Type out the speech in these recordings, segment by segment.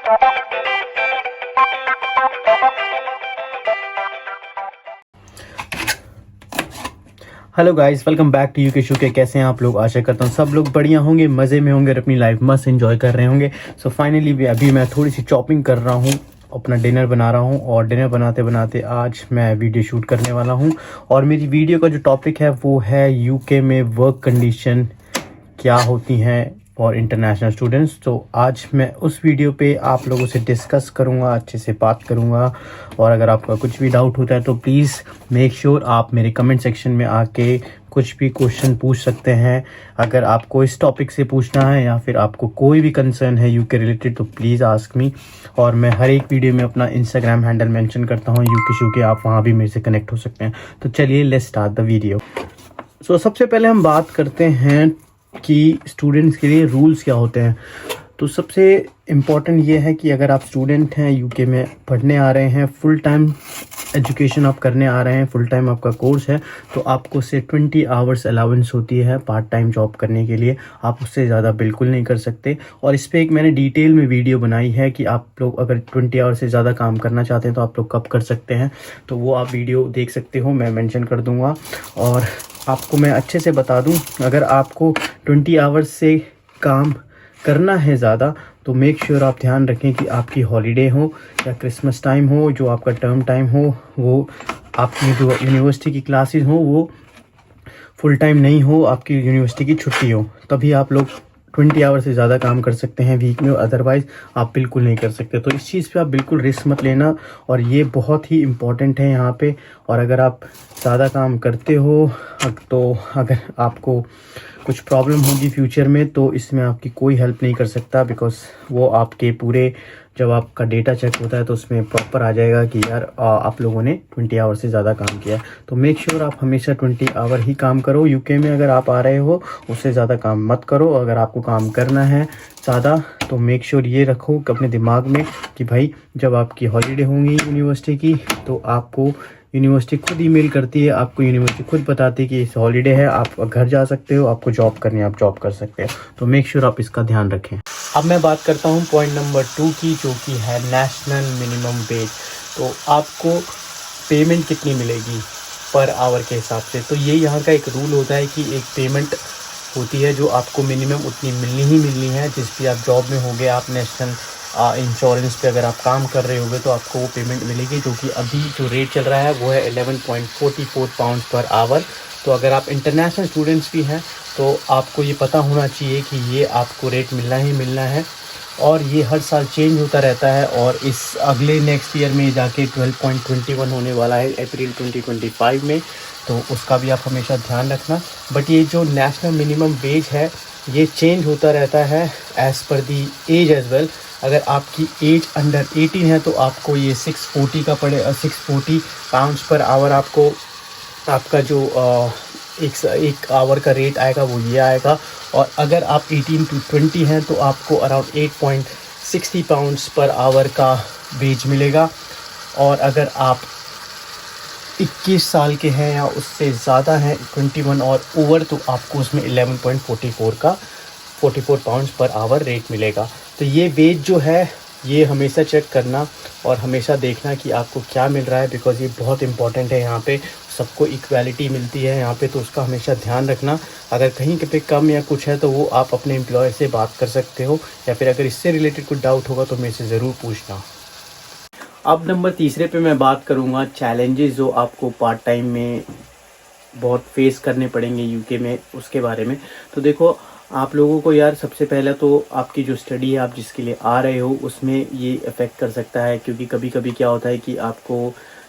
Hello guys, welcome back to यूके शूके। कैसे हैं आप लोग? आशा करता हूँ सब लोग बढ़िया होंगे, मज़े में होंगे और अपनी लाइफ मस्त एंजॉय कर रहे होंगे। सो फाइनली अभी मैं थोड़ी सी चॉपिंग कर रहा हूँ, अपना डिनर बना रहा हूँ और डिनर बनाते बनाते आज मैं वीडियो शूट करने वाला हूँ। और मेरी वीडियो का जो टॉपिक है वो है यूके में वर्क कंडीशन क्या होती हैं और इंटरनेशनल स्टूडेंट्स। तो आज मैं उस वीडियो पे आप लोगों से डिस्कस करूंगा, अच्छे से बात करूंगा। और अगर आपका कुछ भी डाउट होता है तो प्लीज़ मेक श्योर आप मेरे कमेंट सेक्शन में आके कुछ भी क्वेश्चन पूछ सकते हैं। अगर आपको इस टॉपिक से पूछना है या फिर आपको कोई भी कंसर्न है यूके रिलेटेड तो प्लीज़ आस्क मी। और मैं हर एक वीडियो में अपना इंस्टाग्राम हैंडल मेंशन करता हूँ यूके शूके, आप वहाँ भी मेरे से कनेक्ट हो सकते हैं। तो चलिए लेट्स स्टार्ट द वीडियो। सो सबसे पहले हम बात करते हैं कि स्टूडेंट्स के लिए रूल्स क्या होते हैं। तो सबसे इम्पॉर्टेंट ये है कि अगर आप स्टूडेंट हैं, यूके में पढ़ने आ रहे हैं, फुल टाइम एजुकेशन आप करने आ रहे हैं, फुल टाइम आपका कोर्स है, तो आपको से 20 आवर्स अलाउंस होती है पार्ट टाइम जॉब करने के लिए। आप उससे ज़्यादा बिल्कुल नहीं कर सकते। और इस पर एक मैंने डिटेल में वीडियो बनाई है कि आप लोग अगर 20 आवर्स से ज़्यादा काम करना चाहते हैं तो आप लोग कब कर सकते हैं। तो वो आप वीडियो देख सकते हो, मैं मेंशन कर दूँगा। और आपको मैं अच्छे से बता दूं, अगर आपको 20 आवर्स से काम करना है ज़्यादा तो मेक श्योर आप ध्यान रखें कि आपकी हॉलीडे हो या क्रिसमस टाइम हो, जो आपका टर्म टाइम हो, वो आपकी जो यूनिवर्सिटी की क्लासेस हो वो फुल टाइम नहीं हो, आपकी यूनिवर्सिटी की छुट्टी हो, तभी आप लोग 20 आवर से ज़्यादा काम कर सकते हैं वीक में। अदरवाइज़ आप बिल्कुल नहीं कर सकते। तो इस चीज़ पे आप बिल्कुल रिस्क मत लेना और ये बहुत ही इम्पॉर्टेंट है यहाँ पे। और अगर आप ज़्यादा काम करते हो तो अगर आपको कुछ प्रॉब्लम होगी फ्यूचर में तो इसमें आपकी कोई हेल्प नहीं कर सकता, बिकॉज़ वो आपके पूरे जब आपका डेटा चेक होता है तो उसमें प्रॉपर आ जाएगा कि यार आप लोगों ने 20 आवर से ज़्यादा काम किया। तो मेक श्योर आप हमेशा 20 आवर ही काम करो। यूके में अगर आप आ रहे हो उससे ज़्यादा काम मत करो। अगर आपको काम करना है ज़्यादा तो मेक श्योर ये रखो कि अपने दिमाग में कि भाई जब आपकी हॉलीडे होंगी यूनिवर्सिटी की तो आपको यूनिवर्सिटी खुद ईमेल करती है, आपको यूनिवर्सिटी खुद बताती है कि इस हॉलीडे है, आप घर जा सकते हो, आपको जॉब करनी है आप जॉब कर सकते हो। तो मेक श्योर आप इसका ध्यान रखें। अब मैं बात करता हूँ पॉइंट नंबर 2 की, जो कि है नेशनल मिनिमम वेज। तो आपको पेमेंट कितनी मिलेगी पर आवर के हिसाब से। तो ये यहाँ का एक रूल होता है कि एक पेमेंट होती है जो आपको मिनिमम उतनी मिलनी ही मिलनी है। जिस भी आप जॉब में होगे, आप नेशनल इंश्योरेंस पे अगर आप काम कर रहे होगे तो आपको वो पेमेंट मिलेगी, जो कि अभी जो रेट चल रहा है वो है 11.44 पाउंड पर आवर। तो अगर आप इंटरनेशनल स्टूडेंट्स भी हैं तो आपको ये पता होना चाहिए कि ये आपको रेट मिलना ही मिलना है। और ये हर साल चेंज होता रहता है और इस अगले नेक्स्ट ईयर में जाके 12.21 होने वाला है अप्रैल 2025 में। तो उसका भी आप हमेशा ध्यान रखना। बट ये जो नेशनल मिनिमम वेज है ये चेंज होता रहता है एज़ पर दी एज एज़ वेल। अगर आपकी एज अंडर 18 है तो आपको ये 640 का पड़े 640 पाउंड्स पर आवर आपको आपका जो एक आवर का रेट आएगा वो ये आएगा। और अगर आप 18 to 20 हैं तो आपको अराउंड 8.60 पाउंड्स पर आवर का वेज मिलेगा। और अगर आप 21 साल के हैं या उससे ज़्यादा हैं 21 और ओवर तो आपको उसमें 44 पाउंड्स पर आवर रेट मिलेगा। तो ये वेज जो है ये हमेशा चेक करना और हमेशा देखना कि आपको क्या मिल रहा है, बिकॉज़ ये बहुत इंपॉर्टेंट है। यहाँ पे सबको इक्वालिटी मिलती है यहाँ पे, तो उसका हमेशा ध्यान रखना। अगर कहीं पे कम या कुछ है तो वो आप अपने एम्प्लॉयर से बात कर सकते हो, या फिर अगर इससे रिलेटेड कुछ डाउट होगा तो मेरे से ज़रूर पूछना। अब नंबर तीसरे पे मैं बात करूँगा चैलेंजेस जो आपको पार्ट टाइम में बहुत फेस करने पड़ेंगे यूके में, उसके बारे में। तो देखो आप लोगों को यार सबसे पहले तो आपकी जो स्टडी है आप जिसके लिए आ रहे हो उसमें ये अफेक्ट कर सकता है, क्योंकि कभी कभी क्या होता है कि आपको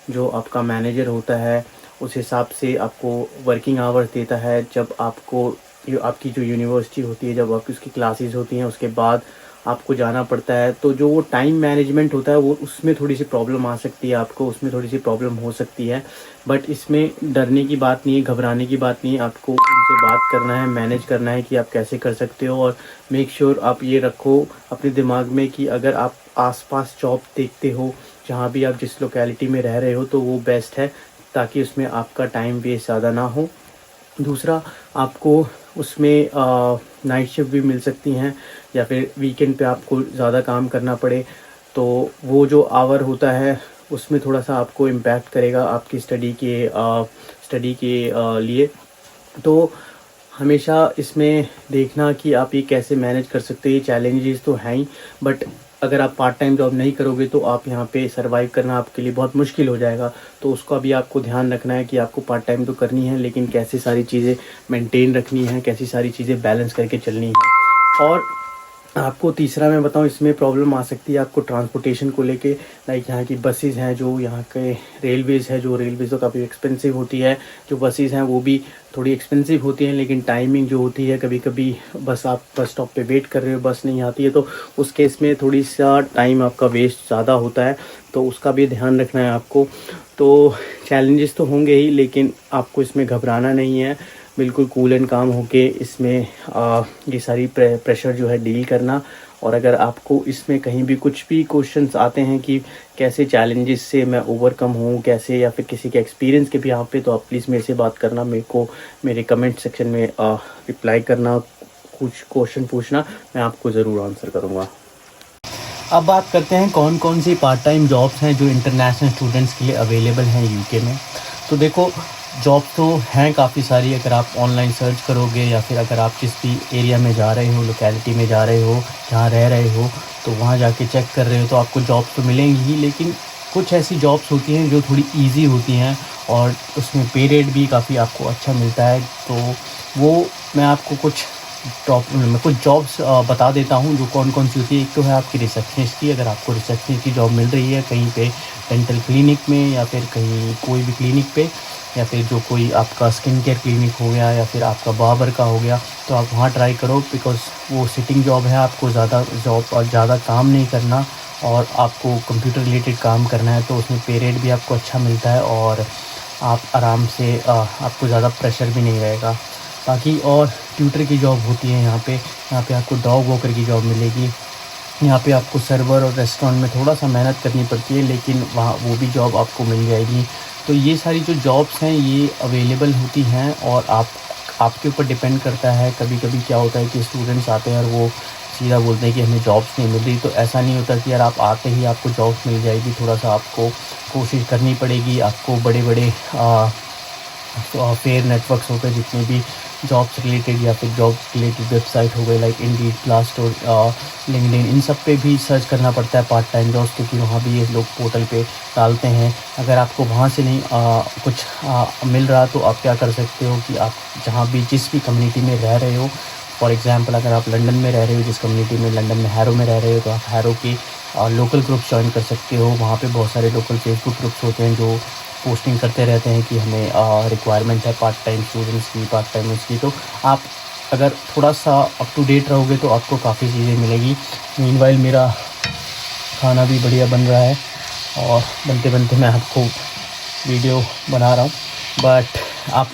जो आपका मैनेजर होता है उस हिसाब से आपको वर्किंग आवर्स देता है। जब आपको आपकी जो यूनिवर्सिटी होती है, जब आपकी उसकी क्लासेस होती हैं उसके बाद आपको जाना पड़ता है, तो जो वो टाइम मैनेजमेंट होता है वो उसमें थोड़ी सी प्रॉब्लम आ सकती है, आपको उसमें थोड़ी सी प्रॉब्लम हो सकती है। बट इसमें डरने की बात नहीं है, घबराने की बात नहीं है। आपको उनसे बात करना है, मैनेज करना है कि आप कैसे कर सकते हो। और मेक श्योर आप ये रखो अपने दिमाग में कि अगर आप आसपास जॉब देखते हो जहाँ भी आप जिस लोकेलिटी में रह रहे हो तो वो बेस्ट है, ताकि उसमें आपका टाइम वेस्ट ज़्यादा ना हो। दूसरा, आपको उसमें नाइट शिफ्ट भी मिल सकती हैं या फिर वीकेंड पे आपको ज़्यादा काम करना पड़े। तो वो जो आवर होता है उसमें थोड़ा सा आपको इम्पैक्ट करेगा आपकी स्टडी के लिए। तो हमेशा इसमें देखना कि आप ये कैसे मैनेज कर सकते हैं। ये चैलेंजेस तो हैं ही, बट अगर आप पार्ट टाइम जॉब नहीं करोगे तो आप यहाँ पे सरवाइव करना आपके लिए बहुत मुश्किल हो जाएगा। तो उसका भी आपको ध्यान रखना है कि आपको पार्ट टाइम तो करनी है, लेकिन कैसे सारी चीज़ें मेंटेन रखनी है, कैसी सारी चीज़ें बैलेंस करके चलनी है। और आपको तीसरा मैं बताऊं, इसमें प्रॉब्लम आ सकती है आपको ट्रांसपोर्टेशन को लेके। लाइक यहाँ की बसेस हैं, जो यहाँ के रेलवेज़ है, जो रेलवेज़ तो काफ़ी एक्सपेंसिव होती है, जो बसेस हैं वो भी थोड़ी एक्सपेंसिव होती हैं। लेकिन टाइमिंग जो होती है, कभी कभी आप बस स्टॉप पे वेट कर रहे हो, बस नहीं आती है, तो उस केस में थोड़ी सा टाइम आपका वेस्ट ज़्यादा होता है। तो उसका भी ध्यान रखना है आपको। तो चैलेंजेस तो होंगे ही, लेकिन आपको इसमें घबराना नहीं है। बिल्कुल कूल एंड काम होके इसमें ये सारी प्रेशर जो है डील करना। और अगर आपको इसमें कहीं भी कुछ भी क्वेश्चंस आते हैं कि कैसे चैलेंजेस से मैं ओवरकम हूँ कैसे, या फिर किसी के एक्सपीरियंस के भी यहाँ पे, तो आप प्लीज़ मेरे से बात करना, मेरे को मेरे कमेंट सेक्शन में रिप्लाई करना, कुछ क्वेश्चन पूछना, मैं आपको ज़रूर आंसर करूँगा। अब बात करते हैं कौन कौन सी पार्ट टाइम जॉब्स हैं जो इंटरनेशनल स्टूडेंट्स के लिए अवेलेबल हैं यूके में। तो देखो, जॉब तो हैं काफ़ी सारी। अगर आप ऑनलाइन सर्च करोगे या फिर अगर आप जिस भी एरिया में जा रहे हो, लोकेलिटी में जा रहे हो, जहाँ रह रहे हो, तो वहाँ जाके चेक कर रहे हो तो आपको जॉब तो मिलेंगी ही। लेकिन कुछ ऐसी जॉब्स होती हैं जो थोड़ी इजी होती हैं और उसमें पे रेट भी काफ़ी आपको अच्छा मिलता है। तो वो मैं आपको कुछ जॉब्स बता देता हूँ जो कौन कौन सी होती है। एक तो है आपकी रिसेप्शनिस्ट की। अगर आपको रिसेप्शनिस्ट की जॉब मिल रही है कहीं पे डेंटल क्लिनिक में, या फिर कहीं कोई भी क्लिनिक पे, या फिर जो कोई आपका स्किन केयर क्लिनिक हो गया, या फिर आपका बार्बर का हो गया, तो आप वहाँ ट्राई करो। बिकॉज़ वो सिटिंग जॉब है, आपको ज़्यादा काम नहीं करना और आपको कंप्यूटर रिलेटेड काम करना है। तो उसमें पे रेट भी आपको अच्छा मिलता है और आप आराम से आपको ज़्यादा प्रेशर भी नहीं रहेगा। बाकी और ट्यूटर की जॉब होती है यहाँ पे आपको डॉग वॉकर की जॉब मिलेगी। यहाँ पे आपको सर्वर और रेस्टोरेंट में थोड़ा सा मेहनत करनी पड़ती है, लेकिन वहाँ वो भी जॉब आपको मिल जाएगी। तो ये सारी जो जॉब्स हैं ये अवेलेबल होती हैं और आपके ऊपर डिपेंड करता है। कभी कभी क्या होता है कि स्टूडेंट्स आते हैं और वो सीधा बोलते हैं कि हमें जॉब्स नहीं मिल रही। तो ऐसा नहीं होता कि यार आप आते ही आपको जॉब्स मिल जाएगी। थोड़ा सा आपको कोशिश करनी पड़ेगी। आपको बड़े बड़े फेयर नेटवर्क्स हो गए, जितने भी जॉब्स रिलेटेड या फिर जॉब रिलेटेड वेबसाइट हो गए, लाइक इंडीड, ग्लासडोर, लिंक्डइन, इन सब पे भी सर्च करना पड़ता है पार्ट टाइम जॉब्स, क्योंकि वहाँ भी ये लोग पोर्टल पे डालते हैं। अगर आपको वहाँ से नहीं कुछ मिल रहा, तो आप क्या कर सकते हो कि आप जहाँ भी जिस भी कम्युनिटी में रह रहे हो, फॉर एग्जांपल अगर आप लंदन में रह रहे हो, जिस कम्युनिटी में लंदन में हैरो में रह रहे हो, तो आप हैरो की लोकल ग्रुप्स ज्वाइन कर सकते हो। वहाँ पे बहुत सारे लोकल फेसबुक ग्रुप्स होते हैं जो पोस्टिंग करते रहते हैं कि हमें रिक्वायरमेंट है पार्ट टाइम स्टूडेंट्स की, पार्ट टाइमर्स की। तो आप अगर थोड़ा सा अप टू डेट रहोगे तो आपको काफ़ी चीज़ें मिलेगी। मीनवाइल मेरा खाना भी बढ़िया बन रहा है और बनते बनते मैं आपको वीडियो बना रहा हूँ, बट आप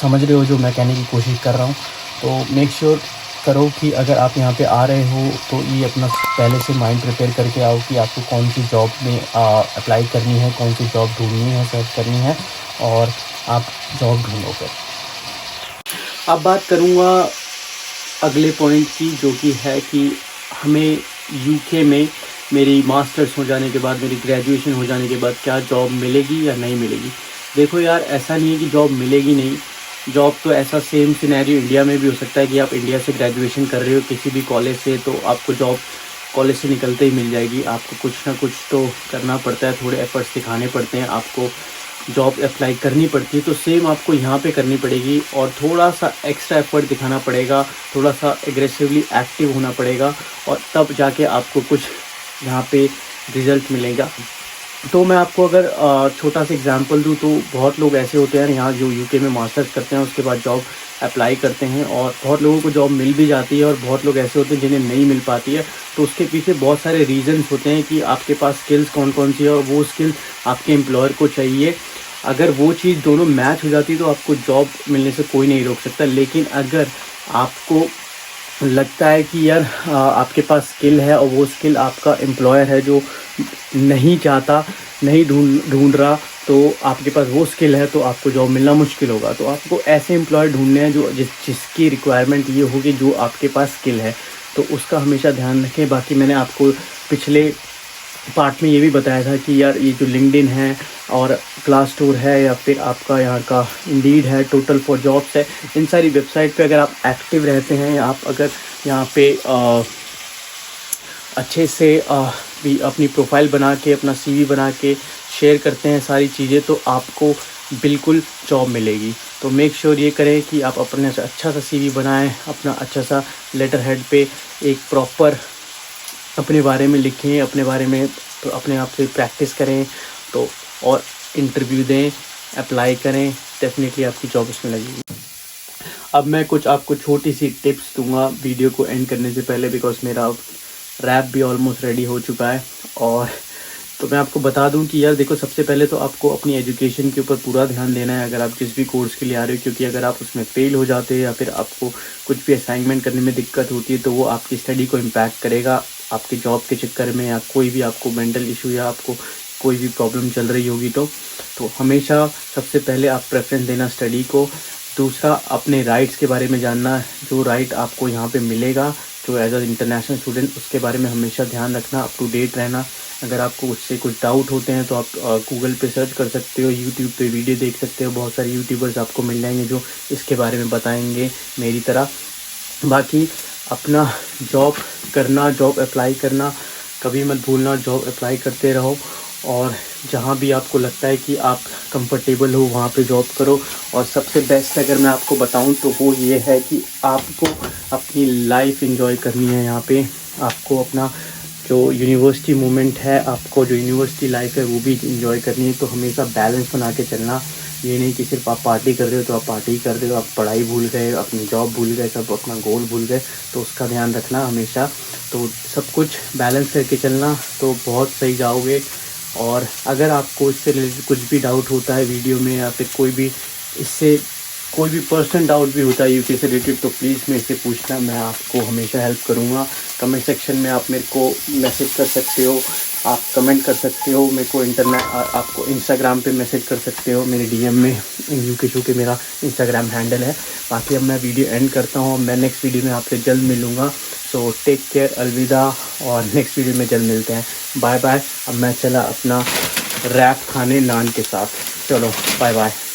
समझ रहे हो जो मैं कहने की कोशिश कर रहा हूँ। तो मेक श्योर करो कि अगर आप यहाँ पे आ रहे हो तो ये अपना पहले से माइंड प्रिपेयर करके आओ कि आपको कौन सी जॉब में अप्लाई करनी है, कौन सी जॉब ढूंढनी है, सर्च करनी है, और आप जॉब ढूंढो। फिर अब बात करूँगा अगले पॉइंट की, जो कि है कि हमें यूके में मेरी मास्टर्स हो जाने के बाद, मेरी ग्रेजुएशन हो जाने के बाद क्या जॉब मिलेगी या नहीं मिलेगी। देखो यार, ऐसा नहीं है कि जॉब मिलेगी नहीं। जॉब तो ऐसा सेम सिनेरियो इंडिया में भी हो सकता है कि आप इंडिया से ग्रेजुएशन कर रहे हो किसी भी कॉलेज से, तो आपको जॉब कॉलेज से निकलते ही मिल जाएगी। आपको कुछ ना कुछ तो करना पड़ता है, थोड़े एफर्ट्स दिखाने पड़ते हैं, आपको जॉब अप्लाई करनी पड़ती है। तो सेम आपको यहाँ पे करनी पड़ेगी और थोड़ा सा एक्स्ट्रा एफर्ट दिखाना पड़ेगा, थोड़ा सा एग्रेसिवली एक्टिव होना पड़ेगा, और तब जाके आपको कुछ यहाँ पे रिज़ल्ट मिलेगा। तो मैं आपको अगर छोटा सा एग्जांपल दूँ, तो बहुत लोग ऐसे होते हैं यहाँ जो यूके में मास्टर्स करते हैं, उसके बाद जॉब अप्लाई करते हैं और बहुत लोगों को जॉब मिल भी जाती है, और बहुत लोग ऐसे होते हैं जिन्हें नहीं मिल पाती है। तो उसके पीछे बहुत सारे रीज़न्स होते हैं कि आपके पास स्किल्स कौन कौन सी है और वो स्किल आपके एम्प्लॉयर को चाहिए। अगर वो चीज़ दोनों मैच हो जाती है तो आपको जॉब मिलने से कोई नहीं रोक सकता। लेकिन अगर आपको लगता है कि यार आपके पास स्किल है और वो स्किल आपका एम्प्लॉयर है जो नहीं चाहता, नहीं ढूंढ रहा, तो आपके पास वो स्किल है, तो आपको जॉब मिलना मुश्किल होगा। तो आपको ऐसे एम्प्लॉयर ढूंढने हैं जो जिसकी रिक्वायरमेंट ये होगी जो आपके पास स्किल है, तो उसका हमेशा ध्यान रखें। बाकी मैंने आपको पिछले पार्ट में ये भी बताया था कि यार ये जो लिंक्डइन है और ग्लासडोर है या फिर आपका यहाँ का इंडीड है, टोटल फॉर जॉब्स है, इन सारी वेबसाइट पे अगर आप एक्टिव रहते हैं, आप अगर यहाँ पे अच्छे से भी अपनी प्रोफाइल बना के, अपना सीवी बना के शेयर करते हैं सारी चीज़ें, तो आपको बिल्कुल जॉब मिलेगी। तो मेक श्योर ये करें कि आप अपने से अच्छा सा सीवी बनाएं, अपना अच्छा सा लेटर हेड पे एक प्रॉपर अपने बारे में लिखें, अपने बारे में तो अपने आप से प्रैक्टिस करें, तो और इंटरव्यू दें, अप्लाई करें, डेफिनेटली आपकी जॉब इसमें लगेगी। अब मैं कुछ आपको छोटी सी टिप्स दूंगा वीडियो को एंड करने से पहले, बिकॉज मेरा रैप भी ऑलमोस्ट रेडी हो चुका है। और तो मैं आपको बता दूं कि यार देखो, सबसे पहले तो आपको अपनी एजुकेशन के ऊपर पूरा ध्यान देना है अगर आप जिस भी कोर्स के लिए आ रहे हो, क्योंकि अगर आप उसमें फेल हो जाते हैं या फिर आपको कुछ भी असाइनमेंट करने में दिक्कत होती है तो वो आपकी स्टडी को इम्पैक्ट करेगा आपके जॉब के चक्कर में, या कोई भी आपको मेंटल इशू या आपको कोई भी प्रॉब्लम चल रही होगी तो हमेशा सबसे पहले आप प्रेफरेंस देना स्टडी को। दूसरा, अपने राइट्स के बारे में जानना, जो राइट आपको यहाँ पे मिलेगा जो एज अ इंटरनेशनल स्टूडेंट, उसके बारे में हमेशा ध्यान रखना, अप टू डेट रहना। अगर आपको उससे कुछ डाउट होते हैं तो आप गूगल पे सर्च कर सकते हो, यूट्यूब पे वीडियो देख सकते हो, बहुत सारे यूट्यूबर्स आपको मिल जाएंगे जो इसके बारे में बताएंगे मेरी तरह। बाकी अपना जॉब करना, जॉब अप्लाई करना कभी मत भूलना, जॉब अप्लाई करते रहो और जहाँ भी आपको लगता है कि आप कंफर्टेबल हो वहाँ पे जॉब करो। और सबसे बेस्ट अगर मैं आपको बताऊँ तो वो ये है कि आपको अपनी लाइफ एंजॉय करनी है। यहाँ पे आपको अपना जो यूनिवर्सिटी मोमेंट है, आपको जो यूनिवर्सिटी लाइफ है वो भी एंजॉय करनी है। तो हमेशा बैलेंस बना के चलना, ये नहीं कि सिर्फ आप पार्टी कर रहे हो तो आप पार्टी कर रहे हो, आप पढ़ाई भूल गए, अपनी जॉब भूल गए, सब अपना गोल भूल गए। तो उसका ध्यान रखना हमेशा, तो सब कुछ बैलेंस करके चलना तो बहुत सही जाओगे। और अगर आपको इससे रिलेटेड कुछ भी डाउट होता है वीडियो में, या फिर कोई भी इससे कोई भी पर्सनल डाउट भी होता है यूके से रिलेटेड, तो प्लीज़ मेरे से पूछना, मैं आपको हमेशा हेल्प करूँगा। कमेंट सेक्शन में आप मेरे को मैसेज कर सकते हो, आप कमेंट कर सकते हो मेरे को आपको इंस्टाग्राम पे मैसेज कर सकते हो, मेरे डीएम में यूके शूके मेरा इंस्टाग्राम हैंडल है। बाकी अब मैं वीडियो एंड करता हूँ, मैं नेक्स्ट वीडियो में आपसे जल्द मिलूँगा। सो टेक केयर, अलविदा, और नेक्स्ट वीडियो में जल्द मिलते हैं। Bye bye. अब मैं चला अपना रैप खाने नान के साथ, चलो बाय बाय।